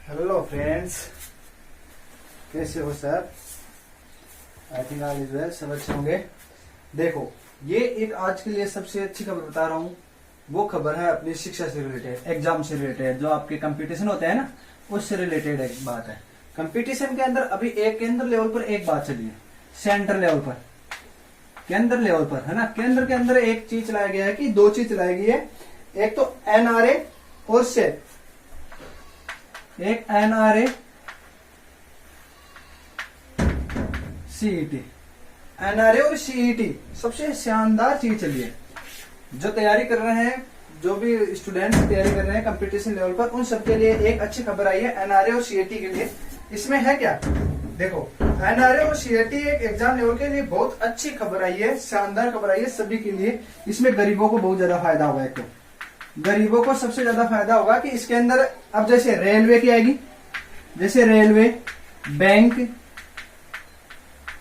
Hello friends, कैसे हो sir? I think all is well, सब अच्छे होंगे। देखो, ये एक आज के लिए सबसे अच्छी खबर बता रहा हूँ। वो खबर है अपनी शिक्षा से रिलेटेड, एग्जाम से रिलेटेड, जो आपके कंपटीशन होते हैं ना, उससे रिलेटेड एक बात है। कंपटीशन के अंदर अभी एक केंद्र लेवल पर एक बात चली है, सेंटर लेवल पर, केंद्र लेवल पर, है ना। केंद्र के अंदर एक चीज लाया गया है कि दो चीज लाई गई है, एक तो एनआरए और सेट। एक एनआरए सीईटी, एनआरए और सीईटी सबसे शानदार चीज चली है। जो तैयारी कर रहे हैं, जो भी स्टूडेंट तैयारी कर रहे हैं कंपटीशन लेवल पर, उन सबके लिए एक अच्छी खबर आई है एनआरए और सीईटी के लिए। इसमें है क्या? देखो, एनआरए और सीईटी एक एग्जाम लेवल के लिए बहुत अच्छी खबर आई है, शानदार खबर आई है सभी के लिए। इसमें गरीबों को बहुत ज्यादा फायदा होगा। तो गरीबों को सबसे ज्यादा फायदा होगा कि इसके अंदर अब जैसे रेलवे की आएगी, जैसे रेलवे, बैंक,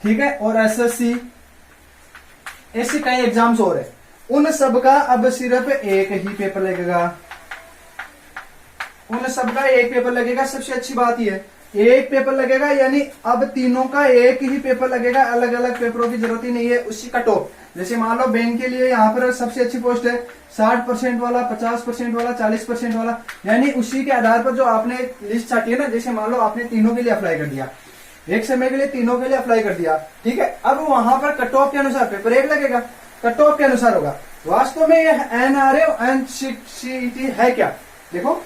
ठीक है, और एसएससी, ऐसे कई एग्जाम्स और है। उन सब का अब सिर्फ एक ही पेपर लगेगा, उन सब का एक पेपर लगेगा। सबसे अच्छी बात यह है, एक पेपर लगेगा, यानी अब तीनों का एक ही पेपर लगेगा, अलग अलग पेपरों की जरूरत ही नहीं है। उसी कट ऑफ, जैसे मान लो बैंक के लिए यहाँ पर सबसे अच्छी पोस्ट है 60% वाला, 50% वाला, 40% वाला, यानी उसी के आधार पर जो आपने लिस्ट छाटी है ना, जैसे मान लो आपने तीनों के लिए अप्लाई कर दिया, एक समय के लिए तीनों के लिए अप्लाई कर दिया, ठीक है। अब वहां पर कट ऑफ के अनुसार पेपर एक लगेगा, कट ऑफ के अनुसार होगा। वास्तव में यह एनआरए एंड सीईटी है क्या? देखो,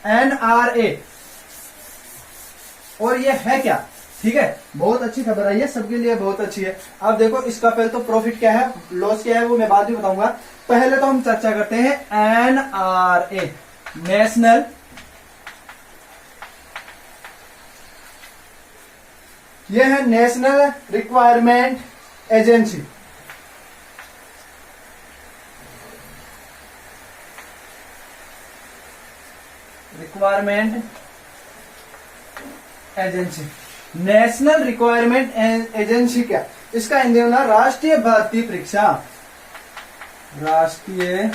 एनआरए और ये है क्या, ठीक है। बहुत अच्छी खबर आई है, सबके लिए बहुत अच्छी है। अब देखो, इसका पहले तो प्रॉफिट क्या है, लॉस क्या है, वो मैं बाद में बताऊंगा। पहले तो हम चर्चा करते हैं एनआरए, नेशनल ये है national requirement agency. Requirement agency, national requirement agency क्या? इसका हिंदी होना राष्ट्रीय भर्ती परीक्षा, राष्ट्रीय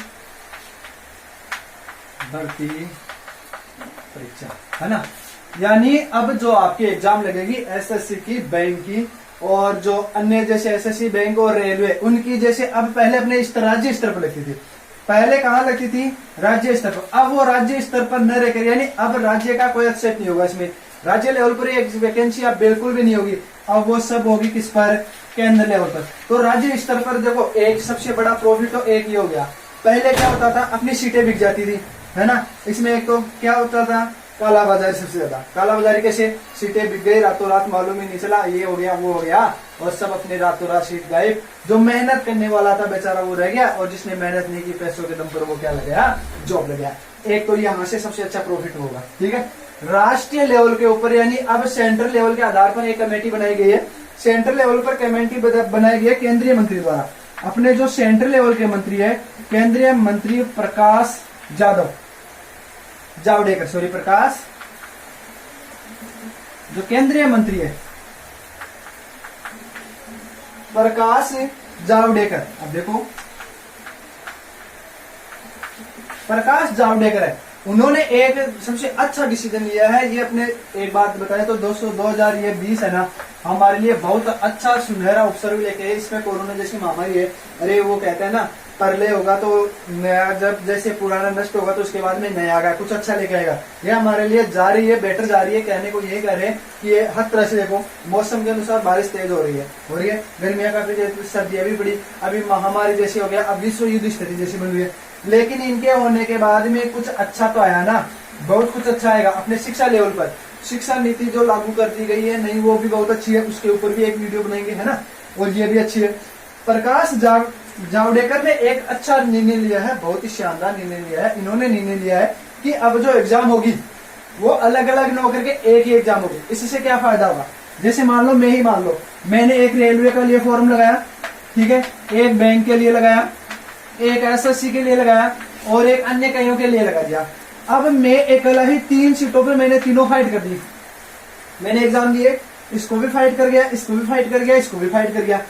भर्ती परीक्षा, है ना। यानी अब जो आपकी एग्जाम लगेगी एसएससी की, बैंक की, और जो अन्य जैसे एसएससी, बैंक और रेलवे, उनकी जैसे अब पहले अपने राज्य स्तर पर लगती थी। पहले कहां लगती थी? राज्य स्तर पर। अब वो राज्य स्तर पर न रहकर, यानी अब राज्य का कोई एक्सेप्ट नहीं होगा इसमें, राज्य लेवल पर एक वैकेंसी अब बिल्कुल भी नहीं होगी। अब वो सब होगी किस पर? केंद्र लेवल पर। तो राज्य स्तर पर देखो, एक सबसे बड़ा प्रॉफिट तो एक ही हो गया। पहले क्या होता था, अपनी सीटें बिक जाती थी, है ना। इसमें एक तो क्या होता था, कालाबाजारी सबसे ज्यादा। कालाबाजारी कैसे? सीटें बिक गई रातों रात, मालूम ही नहीं चला, ये हो गया वो हो गया, और सब अपने रातों रात सीट गायब। जो मेहनत करने वाला था बेचारा वो रह गया, और जिसने मेहनत नहीं की पैसों के दम पर, वो क्या लग गया? जॉब लग गया। एक तो यहाँ से सबसे अच्छा प्रॉफिट होगा, ठीक है। राष्ट्रीय लेवल के ऊपर, यानी अब सेंट्रल लेवल के आधार पर एक कमेटी बनाई गई है। सेंट्रल लेवल पर कमेटी बनाई गई है केंद्रीय मंत्री द्वारा। अपने जो सेंट्रल लेवल के मंत्री है, केंद्रीय मंत्री प्रकाश जावड़ेकर, सॉरी, प्रकाश, जो केंद्रीय मंत्री है प्रकाश जावड़ेकर। अब देखो, प्रकाश जावड़ेकर है, उन्होंने एक सबसे अच्छा डिसीजन लिया है। ये अपने एक बात बताएं तो 2020 है ना, हमारे लिए बहुत अच्छा सुनहरा अवसर भी लेके है। इसमें कोरोना जैसी महामारी है, अरे वो कहते हैं ना, प्रलय होगा तो नया, जब जैसे पुराना नष्ट होगा तो उसके बाद में नया आएगा, कुछ अच्छा लेके आएगा। ये हमारे लिए जा रही है, बेटर जा रही है। कहने को यही कह रहे हैं कि ये हर तरह से देखो, मौसम के अनुसार बारिश तेज हो रही है, गर्मियां काफी तेज, सर्दियां भी बड़ी, अभी महामारी जैसी हो गया, अब विश्व युद्ध स्थिति जैसी बन रही है। लेकिन इनके होने के बाद में कुछ अच्छा तो आया ना, बहुत कुछ अच्छा आएगा। अपने शिक्षा लेवल पर शिक्षा नीति जो लागू कर दी गई है, नहीं वो भी बहुत अच्छी है, उसके ऊपर भी एक वीडियो बनाएंगे, है ना। और ये भी अच्छी है। प्रकाश जावड़ेकर ने एक अच्छा निर्णय लिया है, बहुत ही शानदार निर्णय लिया है। इन्होंने निर्णय लिया है कि अब जो एग्जाम होगी वो अलग अलग न होकर के एक ही एग्जाम होगी। इससे क्या फायदा होगा? जैसे मान लो, मैंने एक रेलवे के लिए फॉर्म लगाया, ठीक है, एक बैंक के लिए लगाया, एक एसएससी के लिए लगाया, और एक अन्य कईयों के लिए लगा दिया। अब मैं अकेला ही 3 सीटों पर मैंने तीनों फाइट कर दी। मैंने एग्जाम दिए, इसको भी फाइट कर गया, इसको भी फाइट कर गया, इसको भी फाइट कर गया।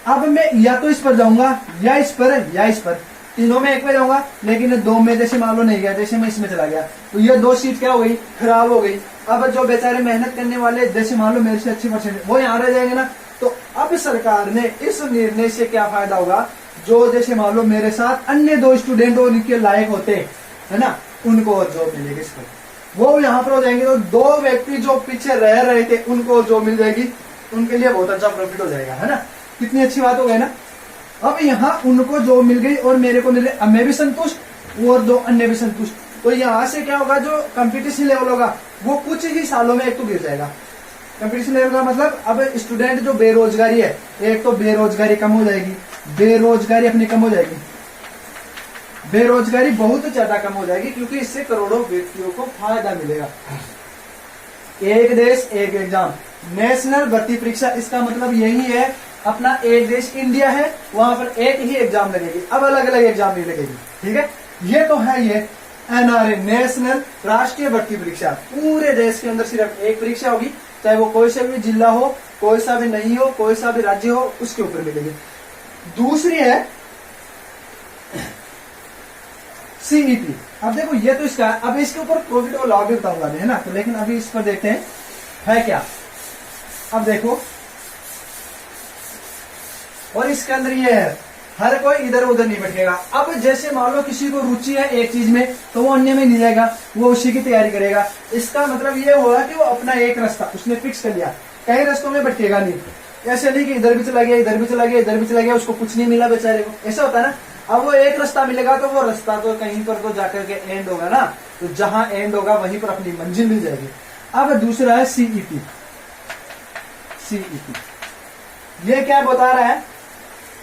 अब मैं या तो इस पर जाऊंगा, या इस पर, या इस पर। तीनों में एक में जाऊंगा, लेकिन दो में जैसे मान लो नहीं गया, जैसे मैं इसमें चला गया तो ये दो सीट क्या हो गई, खराब हो गई। अब जो बेचारे मेहनत करने वाले जैसे मान लो मेरे से अच्छी परसेंट वो यहाँ रह जाएंगे ना। तो अब सरकार ने इस निर्णय से क्या फायदा होगा, जो जैसे मान लो मेरे साथ अन्य दो स्टूडेंट और इनके लायक होते है ना, उनको जॉब मिलेगी इस पर, वो यहाँ पर हो जाएंगे। तो दो व्यक्ति जो पीछे रह रहे थे उनको जॉब मिल जाएगी, उनके लिए बहुत अच्छा प्रॉफिट हो जाएगा, है ना। कितनी अच्छी बात हो गई ना। अब यहाँ उनको जॉब मिल गई और मेरे को मिले, अब मैं भी संतुष्ट और दो अन्य भी संतुष्ट। तो यहाँ से क्या होगा, जो कंपटीशन लेवल होगा वो कुछ ही सालों में एक तो गिर जाएगा। कंपटीशन लेवल का मतलब अब स्टूडेंट जो बेरोजगारी है, एक तो बेरोजगारी कम हो जाएगी, बेरोजगारी अपनी कम हो जाएगी, बेरोजगारी बहुत ज्यादा कम हो जाएगी, क्योंकि इससे करोड़ों व्यक्तियों को फायदा मिलेगा। एक देश एक एग्जाम, नेशनल भर्ती परीक्षा, इसका मतलब यही है अपना एक देश इंडिया है, वहां पर एक ही एग्जाम लगेगी, अब अलग अलग एग्जाम नहीं लगेगी, ठीक है। ये तो है ये एनआरए, नेशनल राष्ट्रीय भर्ती परीक्षा, पूरे देश के अंदर सिर्फ एक परीक्षा होगी, चाहे वो कोई सा भी जिला हो, कोई सा भी नहीं हो, कोई सा भी राज्य हो, उसके ऊपर मिलेगी। दूसरी है सीईटी। अब देखो ये तो इसका, अब इसके ऊपर प्रॉफिट और लॉस भी बताऊंगा है ना, तो लेकिन अभी इस पर देखते हैं है क्या। अब देखो, और इसके अंदर ये है, हर कोई इधर उधर नहीं बैठेगा। अब जैसे मान लो किसी को रुचि है एक चीज में, तो वो अन्य में नहीं जाएगा, वो उसी की तैयारी करेगा। इसका मतलब ये होगा कि वो अपना एक रास्ता उसने फिक्स कर लिया, कई रास्तों में भटकेगा नहीं। ऐसे नहीं कि इधर भी चला गया, इधर भी चला गया, इधर भी चला गया, उसको कुछ नहीं मिला बेचारे को, ऐसा होता है ना। अब वो एक रास्ता मिलेगा तो वो रास्ता तो कहीं पर तो जाकर के एंड होगा ना, तो जहां एंड होगा वहीं पर अपनी मंजिल मिल जाएगी। अब दूसरा है सीईटी। सीईटी ये क्या बता रहा है,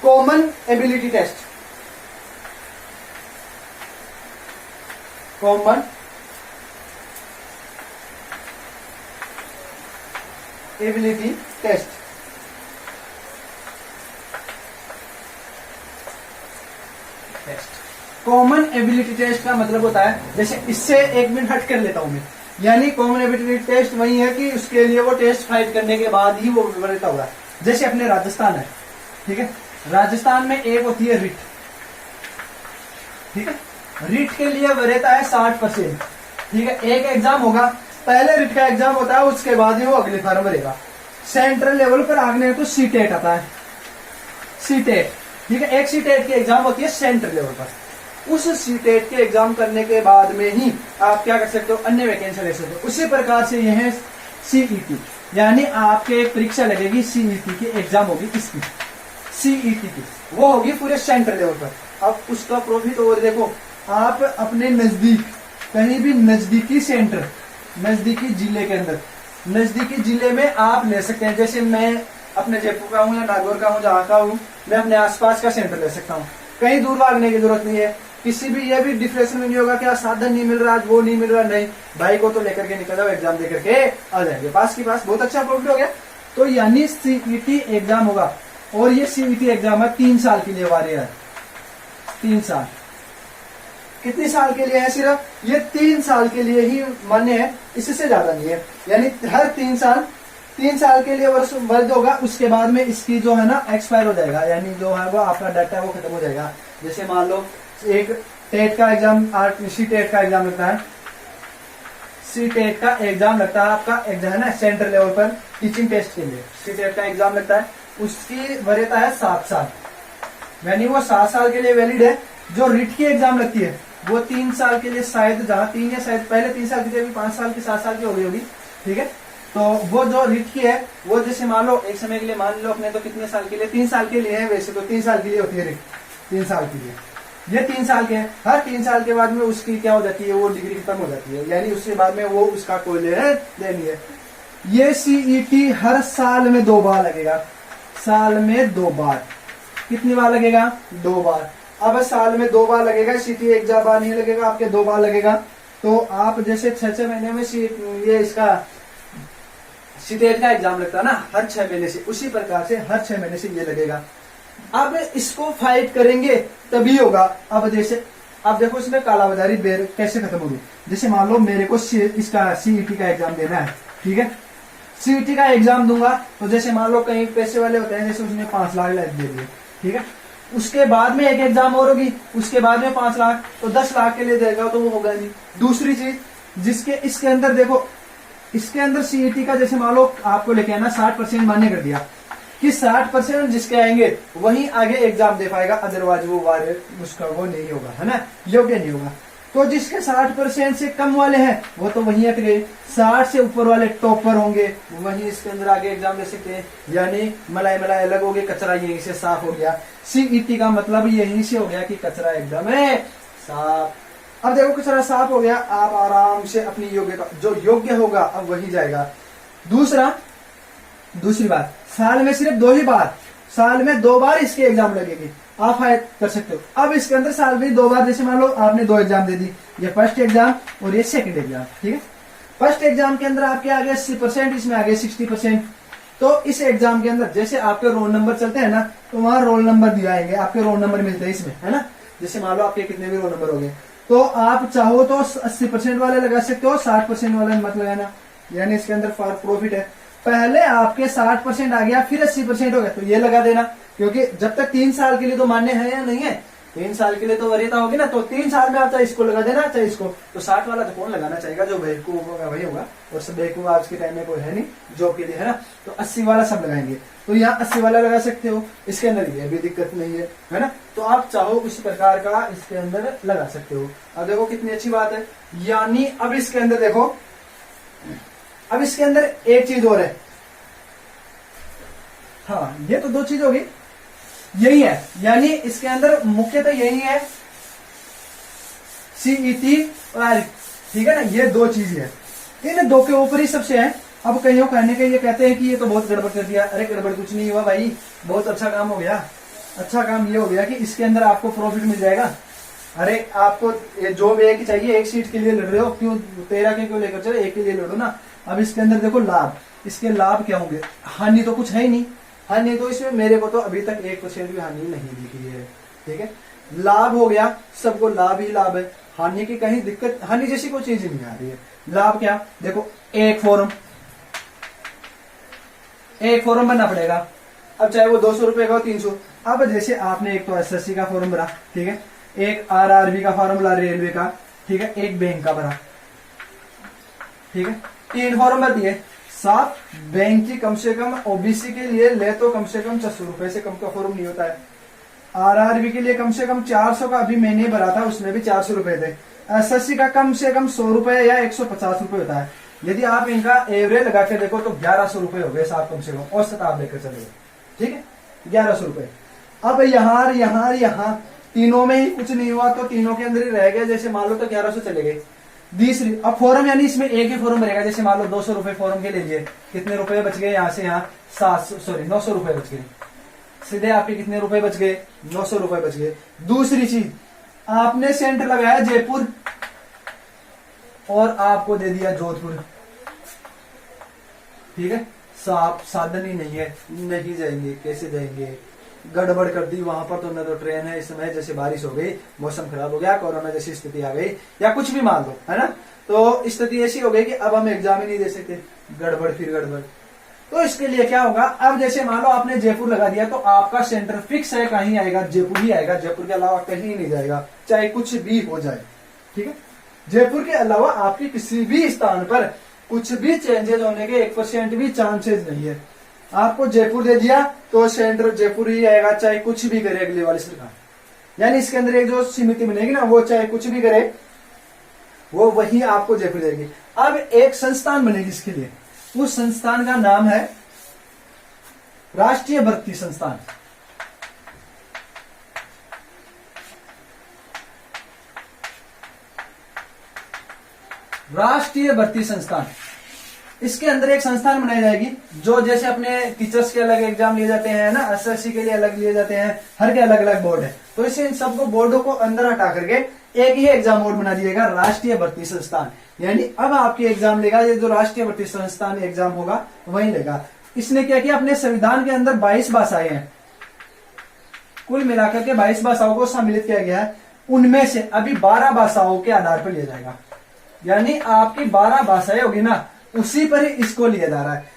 common ability test, common ability test. Common ability test का मतलब होता है, जैसे इससे एक मिनट हट कर लेता हूं मैं, यानी कॉमन एबिलिटी टेस्ट वही है कि उसके लिए वो टेस्ट फाइट करने के बाद ही वो विवरित होगा। जैसे अपने राजस्थान है, ठीक है, राजस्थान में एक होती है रिट, ठीक है, रिट के लिए वरीयता है 60%, ठीक है। एक एग्जाम होगा, पहले रिट का एग्जाम होता है, उसके बाद ही वो अगले फॉर्म भरेगा। सेंट्रल लेवल पर आगने तो सीटेट आता है, सीटेट, ठीक है। एक सीटेट की एग्जाम होती है सेंट्रल लेवल पर, उस सीटेट के एग्जाम करने के बाद में ही आप क्या कर सकते हो, अन्य वैकेंसी ले सकते हो। उसी प्रकार से यह है सीईटी, यानी आपके एक परीक्षा लगेगी सीईटी की एग्जाम होगी, इसकी सीईटी की वो होगी पूरे सेंट्रल लेवल पर। अब उसका प्रॉफिट और देखो, आप अपने नजदीक कहीं भी नजदीकी सेंटर, नजदीकी जिले के अंदर, नजदीकी जिले में आप ले सकते हैं। जैसे मैं अपने जयपुर का हूँ या नागौर का हूँ, जहाँ का हूँ, मैं अपने आसपास का सेंटर ले सकता हूँ, कहीं दूर भागने की जरूरत नहीं है। किसी भी ये भी डिप्रेशन में नहीं होगा क्या साधन नहीं मिल रहा, आज वो नहीं मिल रहा, नहीं, भाई को तो लेकर के निकल जाओ, एग्जाम दे करके आ जाएंगे पास की पास, बहुत अच्छा प्रॉफिट हो गया। तो यानी सीईटी एग्जाम होगा, और ये सीईटी एग्जाम है 3 साल के लिए वाले है, 3 साल। कितने साल के लिए है, सिर्फ ये 3 साल के लिए ही मान्य है, इससे ज्यादा नहीं है। यानी हर 3 साल के लिए वर्ष वर्ष होगा, उसके बाद में इसकी जो है ना एक्सपायर हो जाएगा, यानी जो है वो आपका डाटा है वो खत्म हो जाएगा। जैसे मान लो एक टेट का एग्जाम, सी टेट का एग्जाम लगता है, सी टेट का एग्जाम लगता है आपका एग्जाम है ना सेंट्रल लेवल पर टीचिंग टेस्ट के लिए, सी टेट का एग्जाम लगता है, उसकी वरीयता है 7 साल, यानी वो 7 साल के लिए वैलिड है। जो रिट की एग्जाम लगती है वो 3 साल के लिए, शायद जहां 3 या शायद पहले 3 साल की थी, अभी 5 साल की 7 साल की हो गई होगी, ठीक है। तो वो जो रिट की है वो जैसे मान लो एक समय के लिए मान लो अपने, तो कितने साल के लिए, 3 साल के लिए है, वैसे तो 3 साल के लिए होती है रिट, 3 साल के लिए, ये 3 साल के हैं। हर 3 साल के बाद में उसकी क्या हो जाती है, वो डिग्री खत्म हो जाती है, यानी उसके बाद में वो उसका कोई लेना देनी है। ये सीईटी हर साल में 2 बार लगेगा, साल में 2 बार। कितनी बार लगेगा, 2 बार। अब साल में 2 बार लगेगा, सीटी एग्जाम बार नहीं लगेगा, आपके 2 बार लगेगा। तो आप जैसे 6 महीने में ये इसका सीटेट का एग्जाम लगता है ना हर 6 महीने से, उसी प्रकार से हर 6 महीने से ये लगेगा। अब इसको फाइट करेंगे तभी होगा। अब जैसे अब देखो इसमें कालाबाजारी कैसे खत्म होगी। जैसे मान लो मेरे को इसका सीईटी का एग्जाम देना है, ठीक है, सीईटी का एग्जाम दूंगा, तो जैसे मान लो कहीं पैसे वाले होते हैं, जैसे उसने 5 लाख दे दिए, ठीक है, उसके बाद में एक एग्जाम और होगी, उसके बाद में 5 लाख, तो 10 लाख के लिए देगा तो वो होगा नहीं। दूसरी चीज, जिसके इसके अंदर देखो, इसके अंदर सीईटी का जैसे मान लो आपको लेके आना 60% मान्य कर दिया कि 60% जिसके आएंगे वही आगे एग्जाम दे पाएगा, अदरवाइज वो वाले उसका वो नहीं होगा, है ना, योग्य नहीं होगा। तो जिसके 60% से कम वाले हैं वो तो वही अकेले, 60 से ऊपर वाले टॉपर होंगे वही इसके अंदर आगे एग्जाम दे सकते हैं। यानी मलाई मलाई अलग हो गया, कचरा यहीं से साफ हो गया। सीईटी का मतलब यहीं से हो गया कि कचरा एकदम है साफ। अब देखो कचरा साफ हो गया, आप आराम से अपनी योग्यता, जो योग्य होगा अब वही जाएगा। दूसरी बात, साल में सिर्फ 2 ही बार, साल में 2 बार इसके एग्जाम लगेगी, आप हायर कर सकते हो। अब इसके अंदर साल में 2 बार, जैसे मान लो आपने 2 एग्जाम दे दी, ये फर्स्ट एग्जाम और ये सेकंड एग्जाम, ठीक है। फर्स्ट एग्जाम के अंदर आपके आ गए 80%, इसमें आ गए 60%। तो इस एग्जाम के अंदर जैसे आपके रोल नंबर चलते हैं ना, तो वहां रोल नंबर दिखाएंगे, आपके रोल नंबर मिलते हैं इसमें, है ना। जैसे मान लो आपके कितने भी रोल नंबर हो गए, तो आप चाहो तो 80% वाले लगा सकते हो, 60% वाले मत लगाना, यानी इसके अंदर फॉर प्रॉफिट है। पहले आपके 60% आ गया, फिर 80% हो गया, तो ये लगा देना, क्योंकि जब तक 3 साल के लिए तो मान्य है या नहीं है, 3 साल के लिए तो वरीयता होगी ना, तो 3 साल में आप चाहे इसको लगा देना चाहे इसको। तो 60 वाला तो कौन लगाना चाहेगा, जो बेवकूफ होगा वही होगा, और सब बेवकूफ आज के टाइम में कोई है नहीं जॉब के लिए, है ना। तो 80 वाला सब लगाएंगे, तो यहाँ 80 वाला लगा सकते हो, इसके अंदर ये भी दिक्कत नहीं है ना। तो आप चाहो इस प्रकार का इसके अंदर लगा सकते हो। अब देखो कितनी अच्छी बात है। यानी अब इसके अंदर देखो, अब इसके अंदर एक चीज और है, हाँ ये तो 2 चीज होगी, यही है, यानी इसके अंदर मुख्यतः यही है, सीईटी और आरिफ, ठीक है ना, ये 2 चीज है, इन 2 के ऊपर ही सबसे है। अब कईयों कहने के ये कहते हैं कि ये तो बहुत गड़बड़ कर दिया, अरे गड़बड़ कुछ नहीं हुआ भाई, बहुत अच्छा काम हो गया। अच्छा काम ये हो गया कि इसके अंदर आपको प्रॉफिट मिल जाएगा। अरे आपको जॉब एक ही चाहिए, एक सीट के लिए लड़ रहे हो, क्यों 13 के क्यों लेकर चले, एक के लिए लड़ो ना। अब इसके अंदर देखो लाभ, इसके लाभ क्या होंगे, हानि तो कुछ है ही नहीं, हानि तो इसमें मेरे को तो अभी तक 1% भी हानि नहीं दिखी है, ठीक है। लाभ हो गया, सबको लाभ ही लाभ है, हानि की कहीं दिक्कत, हानि जैसी कोई चीज नहीं आ रही है। लाभ क्या, देखो एक फॉर्म बनना पड़ेगा, अब चाहे वो 200 रुपए का हो 300। अब जैसे आपने एक तो एसएससी का फॉर्म भरा, ठीक है, एक आरआरबी का फॉर्म भरा रेलवे का, ठीक है, एक बैंक का भरा, ठीक है, 3 फॉर्म भर दिए। 7 बैंक की कम से कम ओबीसी के लिए ले तो कम से कम 600 रुपए से कम का फॉर्म नहीं होता है। आरआरबी के लिए कम से कम 400 का अभी मैंने भरा था, उसमें भी 400 रुपए थे। एसएससी का कम से कम 100 रुपए या 150 रुपए होता है। यदि आप इनका एवरेज लगा के देखो तो 1100 रुपए हो गए साहब, कम से कम औसत आप लेकर चले, ठीक है, 1100 रुपए। अब यहाँ तीनों में ही कुछ नहीं हुआ तो तीनों के अंदर ही रह गया, जैसे मान लो तो 1100 चले गए। दूसरी, अब फॉर्म यानी इसमें एक ही फॉर्म बनेगा, जैसे मान लो 200 रुपए फॉर्म के लीजिए, कितने रुपए बच गए, यहाँ से यहाँ 900 रुपए बच गए, सीधे आपके कितने रुपए बच गए, 900 रुपए बच गए। दूसरी चीज, आपने सेंटर लगाया जयपुर और आपको दे दिया जोधपुर, ठीक है, साधन ही नहीं है, नहीं जाएंगे, कैसे जाएंगे, गड़बड़ कर दी वहां पर, तो न तो ट्रेन है इस समय, जैसे बारिश हो गई, मौसम खराब हो गया, कोरोना जैसी स्थिति आ गई, या कुछ भी मान लो, है ना, तो स्थिति ऐसी हो गई कि अब हम एग्जाम ही नहीं दे सकते, गड़बड़ फिर गड़बड़। तो इसके लिए क्या होगा, अब जैसे मान लो आपने जयपुर लगा दिया तो आपका सेंटर फिक्स है, कहीं आएगा जयपुर ही आएगा, जयपुर के अलावा कहीं नहीं जाएगा, चाहे कुछ भी हो जाए, ठीक है। जयपुर के अलावा आपके किसी भी स्थान पर कुछ भी चेंजेस होने के 1% भी चांसेस नहीं है। आपको जयपुर दे दिया तो सेंटर जयपुर ही आएगा, चाहे कुछ भी करे अगली वाली सरकार, यानी इसके अंदर एक जो समिति बनेगी ना, वो चाहे कुछ भी करे वो वही आपको जयपुर देगी। अब एक संस्थान बनेगी इसके लिए, उस संस्थान का नाम है राष्ट्रीय भर्ती संस्थान। राष्ट्रीय भर्ती संस्थान, इसके अंदर एक संस्थान बनाई जाएगी, जो जैसे अपने टीचर्स के अलग एग्जाम लिए जाते हैं ना, एसएससी के लिए अलग लिए जाते हैं, हर के अलग अलग बोर्ड है, तो इसे इन सबको बोर्डों को अंदर हटा करके एक ही एग्जाम बोर्ड बना दिएगा, राष्ट्रीय भर्ती संस्थान। यानी अब आपके एग्जाम लेगा ये जो राष्ट्रीय भर्ती संस्थान एग्जाम होगा वही लेगा। इसने क्या किया, अपने संविधान के अंदर 22 भाषाएं हैं, कुल मिलाकर के 22 भाषाओं को सम्मिलित किया गया है, उनमें से अभी 12 भाषाओं के आधार पर लिया जाएगा, यानी आपकी 12 भाषाएं होगी ना, उसी पर ही इसको लिया जा रहा है।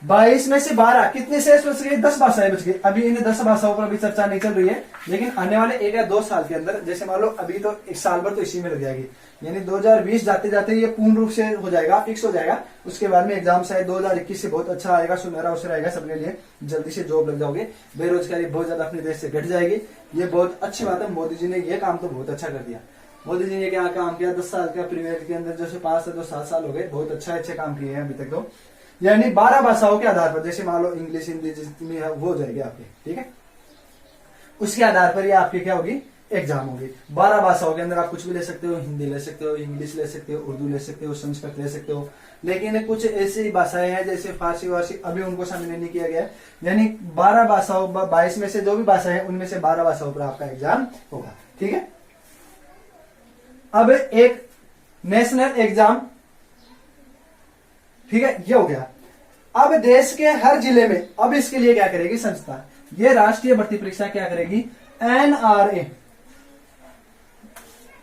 22 में से 12 कितने शेष बच गए? 10 भाषाएं बच गई। अभी इन 10 भाषाओं पर अभी चर्चा नहीं चल रही है, लेकिन आने वाले 1 या 2 साल के अंदर, जैसे मान लो अभी तो 1 साल भर तो इसी में लग जाएगी, यानी 2020 जाते जाते ये पूर्ण रूप से हो जाएगा, फिक्स हो जाएगा। उसके बाद में एग्जाम शायद 2021 से बहुत अच्छा आएगा, सुनहरा अवसर आएगा सबके लिए, जल्दी से जॉब लग जाओगे, बेरोजगारी बहुत ज्यादा अपने देश से घट जाएगी। ये बहुत अच्छी बात है। मोदी जी ने ये काम तो बहुत अच्छा कर दिया। मोदी जी ने क्या काम किया 10 साल का पीरियड के अंदर, जैसे 5 से 7 साल हो गए, बहुत अच्छे काम किए हैं अभी तक तो। यानी 12 भाषाओं के आधार पर, जैसे मान लो इंग्लिश हिंदी जितनी है वो हो जाएगी आपकी, ठीक है। उसके आधार पर ये आपकी क्या होगी? एग्जाम होगी। 12 भाषाओं के अंदर आप कुछ भी ले सकते हो, हिंदी ले सकते हो, इंग्लिश ले सकते हो, उर्दू ले सकते हो, संस्कृत ले सकते हो। लेकिन कुछ ऐसी भाषाएं हैं जैसे फारसी वारसी, अभी उनको शामिल नहीं किया गया है। यानी 12 भाषाओं, 22 में से जो भी भाषा है उनमें से 12 भाषाओं पर आपका एग्जाम होगा, ठीक है। अब एक नेशनल एग्जाम, ठीक है, ये हो गया। अब देश के हर जिले में अब इसके लिए क्या करेगी संस्था? ये राष्ट्रीय भर्ती परीक्षा क्या करेगी? एनआरए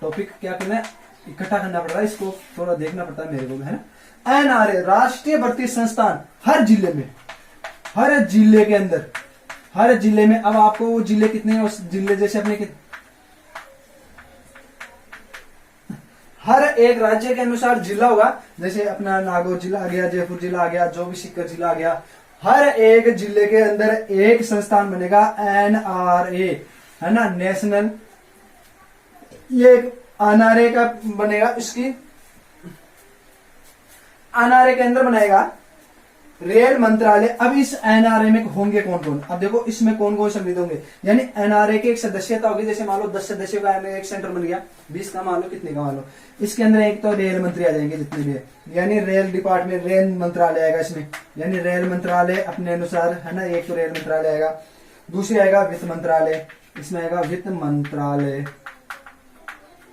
टॉपिक क्या करना है, इकट्ठा करना पड़ रहा है, इसको थोड़ा देखना पड़ता है मेरे को, है ना। एनआरए राष्ट्रीय भर्ती संस्थान हर जिले में, हर जिले के अंदर, हर जिले में। अब आपको वो जिले कितने हैं, उस जिले जैसे अपने हर एक राज्य के अनुसार जिला होगा, जैसे अपना नागौर जिला आ गया, जयपुर जिला आ गया, जो भी सीकर जिला आ गया, हर एक जिले के अंदर एक संस्थान बनेगा एनआरए, है ना, नेशनल। ये एनआरए का बनेगा, इसकी एनआरए के अंदर बनाएगा रेल मंत्रालय। अब इस एनआरए में होंगे कौन कौन? अब देखो इसमें कौन कौन सम्मिलित होंगे, यानी एनआरए की एक सदस्यता होगी। जैसे मान लो 10 सदस्यों का एक सेंटर बन गया, 20 का मान लो, कितने का मान लो, इसके अंदर एक तो रेल मंत्री आ जाएंगे जितने भी है, यानी रेल डिपार्टमेंट, रेल मंत्रालय आएगा इसमें, यानी रेल मंत्रालय अपने अनुसार, है ना। एक तो रेल मंत्रालय आएगा, दूसरी आएगा वित्त मंत्रालय, इसमें आएगा वित्त मंत्रालय,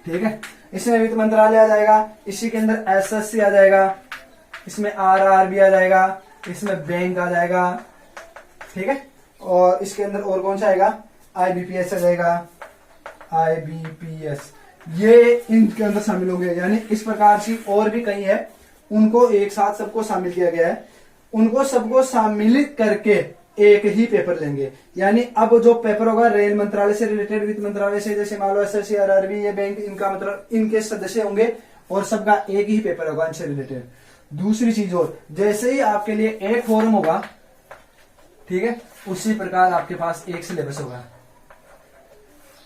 ठीक है, इसमें वित्त मंत्रालय आ जाएगा। इसी के अंदर एसएससी आ जाएगा, इसमें आरआरबी आ जाएगा, इसमें बैंक आ जाएगा, ठीक है। और इसके अंदर और कौन सा आएगा? आईबीपीएस आ जाएगा, आईबीपीएस, ये इनके अंदर शामिल होंगे। यानी इस प्रकार से और भी कई है, उनको एक साथ सबको शामिल किया गया है। उनको सबको सम्मिलित करके एक ही पेपर लेंगे। यानी अब जो पेपर होगा रेल मंत्रालय से रिलेटेड, वित्त मंत्रालय से, जैसे मान लो एसएससी, आरआरबी, ये बैंक, इनका मतलब इनके सदस्य होंगे और सबका एक ही पेपर होगा इनसे रिलेटेड। दूसरी चीज और, जैसे ही आपके लिए एक फॉर्म होगा, ठीक है, उसी प्रकार आपके पास एक सिलेबस होगा।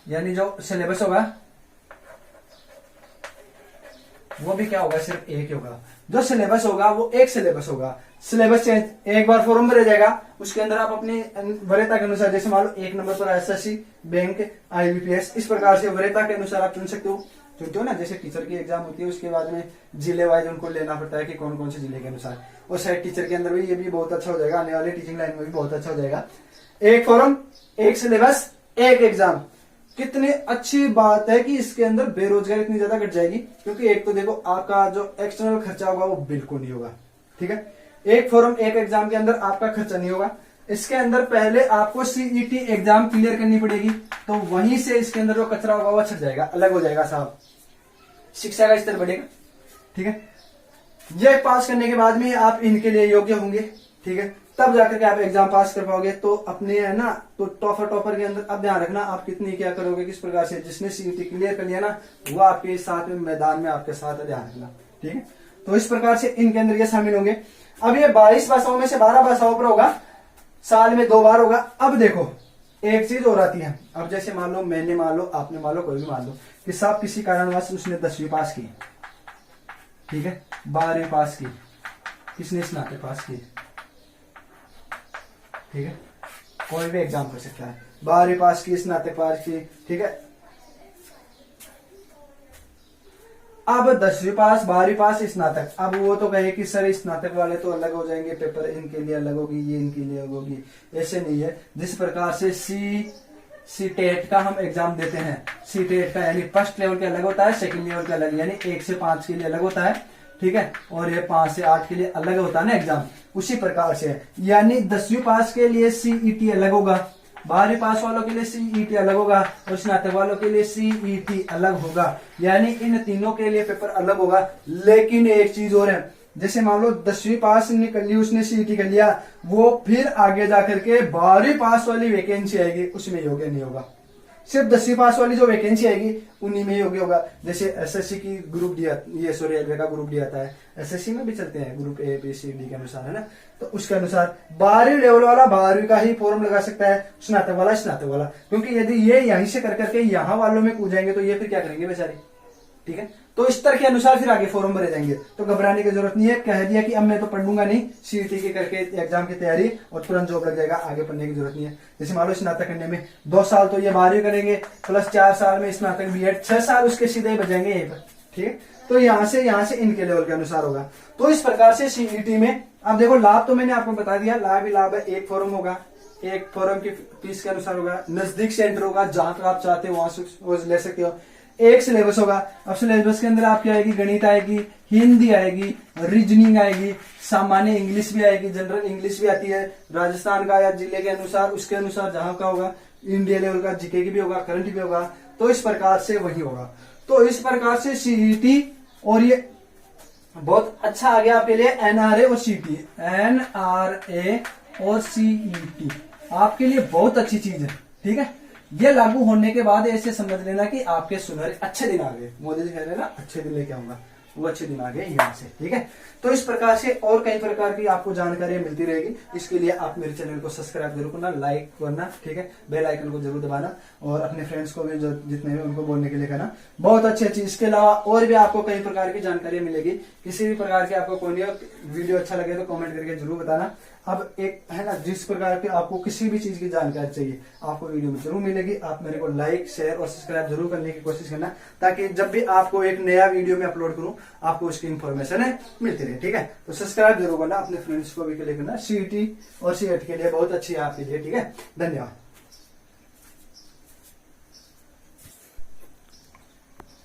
यानी जो सिलेबस होगा वो भी क्या होगा? सिर्फ एक ही होगा। जो सिलेबस होगा वो एक सिलेबस होगा। सिलेबस चेंज, एक बार फॉर्म भरा जाएगा, उसके अंदर आप अपनी वरीयता के अनुसार, जैसे मान लो 1 नंबर पर एसएससी, बैंक, आईबीपीएस, इस प्रकार से वरीयता के अनुसार आप चुन सकते हो। चुनते हो ना, जैसे टीचर की एग्जाम होती है, उसके बाद में जिले वाइज उनको लेना पड़ता है कि कौन कौन से जिले के अनुसार। और शायद टीचर के अंदर भी ये भी बहुत अच्छा हो जाएगा, आने वाले टीचिंग लाइन में भी बहुत अच्छा हो जाएगा। एक फॉर्म, एक सिलेबस, एक एग्जाम। कितनी अच्छी बात है कि इसके अंदर बेरोजगारी इतनी ज्यादा घट जाएगी, क्योंकि एक तो देखो आपका जो एक्सटर्नल खर्चा होगा वो बिल्कुल नहीं होगा, ठीक है। एक फॉर्म, एक एग्जाम के अंदर आपका खर्चा नहीं होगा। इसके अंदर पहले आपको सीईटी एग्जाम क्लियर करनी पड़ेगी, तो वहीं से इसके अंदर जो कचरा होगा वो छट जाएगा, अलग हो जाएगा साहब। शिक्षा का स्तर बढ़ेगा, ठीक है। ये पास करने के बाद में आप इनके लिए योग्य होंगे, ठीक है, तब जाकर के आप एग्जाम पास कर पाओगे। तो अपने, है ना, तो टॉपर के अंदर अब ध्यान रखना आप कितनी क्या करोगे, किस प्रकार से। जिसने सीईटी क्लियर कर लिया ना, वो आपके साथ में मैदान में आपके साथ है, ध्यान रखना, ठीक है। तो इस प्रकार से इनके अंदर ये शामिल होंगे। अब ये 22 भाषाओं में से 12 भाषाओं पर होगा, साल में 2 बार होगा। अब देखो एक चीज और आती है। अब जैसे मान लो मैंने, मान लो आपने, मान लो कोई भी मान लो कि साहब किसी कारणवश उसने 10वीं पास की, ठीक है, 12वीं पास की, किसने स्नातक पास की, ठीक है, कोई भी एग्जाम कर सकता है, 12वीं पास की, स्नातक पास की, ठीक है। अब 10वीं पास, 12वीं पास, स्नातक। अब वो तो कहे कि सर स्नातक वाले तो अलग हो जाएंगे, पेपर इनके लिए अलग होगी, ये इनके लिए अलग होगी। ऐसे नहीं है। जिस प्रकार से सी टेट का हम एग्जाम देते हैं, सी टेट का यानी फर्स्ट लेवल का अलग होता है, सेकंड लेवल का अलग, यानी 1 से 5 के लिए अलग होता है, ठीक है, और ये 5 से 8 के लिए अलग होता है ना एग्जाम। उसी प्रकार से है, यानी 10वीं पास के लिए सीईटी अलग होगा, 12वीं पास वालों के लिए सीईटी अलग होगा, और स्नातक वालों के लिए सीईटी अलग होगा। यानी इन तीनों के लिए पेपर अलग होगा। लेकिन एक चीज और है, जैसे मान लो 10वीं पास कर ली उसने, सीईटी कर लिया, वो फिर आगे जाकर के 12वीं पास वाली वैकेंसी आएगी उसमें योग्य नहीं होगा। सिर्फ 10वीं पास वाली जो वैकेंसी आएगी उन्हीं में योग्य होगा। जैसे एसएससी की ग्रुप डी, ये सॉरी रेलवे का ग्रुप डी आता है, एसएससी में भी चलते हैं group A B C D के अनुसार, है ना। तो उसके अनुसार 12वीं लेवल वाला 12वीं का ही फॉर्म लगा सकता है, स्नातक वाला स्नातक वाला। क्योंकि यदि ये यहीं से कर करके यहाँ वालों में कूद जाएंगे तो ये फिर क्या करेंगे बेचारे, ठीक है। तो इस तरह के अनुसार फिर आगे फॉर्म भरे जाएंगे। तो घबराने की जरूरत नहीं है, कह दिया कि अब मैं तो पढ़ लूंगा नहीं, सीईटी के करके एग्जाम की तैयारी और तुरंत जॉब लग जाएगा, आगे पढ़ने की जरूरत नहीं है। जैसे मान लो स्नातक करने में 2 साल तो ये 12वीं करेंगे, प्लस 4 साल में स्नातक बीएड, 6 साल उसके सीधे ही बचेंगे यहीं पर, ठीक है। तो यहाँ से इनके लेवल के अनुसार होगा। तो इस प्रकार से सीईटी में अब देखो लाभ तो मैंने आपको बता दिया, लाभ ही लाभ है। एक फॉर्म होगा, एक फॉर्म की फीस के अनुसार होगा, नजदीक सेंटर होगा, जहां पर आप चाहते हो वहां से ले सकते हो। एक सिलेबस होगा, अब सिलेबस के अंदर आपकी आएगी गणित आएगी, हिंदी आएगी, रीजनिंग आएगी, सामान्य इंग्लिश भी आएगी, जनरल इंग्लिश भी आती है, राजस्थान का या जिले के अनुसार उसके अनुसार जहां का होगा, इंडिया लेवल का जीके की भी होगा, करंट भी होगा। तो इस प्रकार से वही होगा। तो इस प्रकार से सीईटी, और ये बहुत अच्छा आ गया आपके लिए एनआरए और सीईटी, एनआरए और सीईटी आपके लिए बहुत अच्छी चीज है, ठीक है। ये लागू होने के बाद ऐसे समझ लेना कि आपके सुनहरे अच्छे दिन आ गए। मोदी जी कह रहे हैं ना अच्छे दिन लेके आऊंगा, वो अच्छे दिन आ गए यहाँ से, ठीक है। तो इस प्रकार से और कई प्रकार की आपको जानकारियां मिलती रहेगी। इसके लिए आप मेरे चैनल को सब्सक्राइब जरूर करना, लाइक करना, ठीक है, बेल आइकन को जरूर दबाना, और अपने फ्रेंड्स को भी जो जितने भी उनको बोलने के लिए कहना। बहुत अच्छी चीज। इसके अलावा और भी आपको कई प्रकार की जानकारियां मिलेगी। किसी भी प्रकार की आपको कोई वीडियो अच्छा लगे तो कॉमेंट करके जरूर बताना। अब एक है ना, जिस प्रकार की आपको किसी भी चीज की जानकारी चाहिए आपको वीडियो में जरूर मिलेगी। आप मेरे को लाइक शेयर और सब्सक्राइब जरूर करने की कोशिश करना, ताकि जब भी आपको एक नया वीडियो में अपलोड करूं आपको उसकी इंफॉर्मेशन है मिलती रहे, ठीक है। तो सब्सक्राइब जरूर करना, अपने फ्रेंड्स को भी के लिए करना। सीईटी और सीएट के लिए बहुत अच्छी है आपके लिए, ठीक है। धन्यवाद।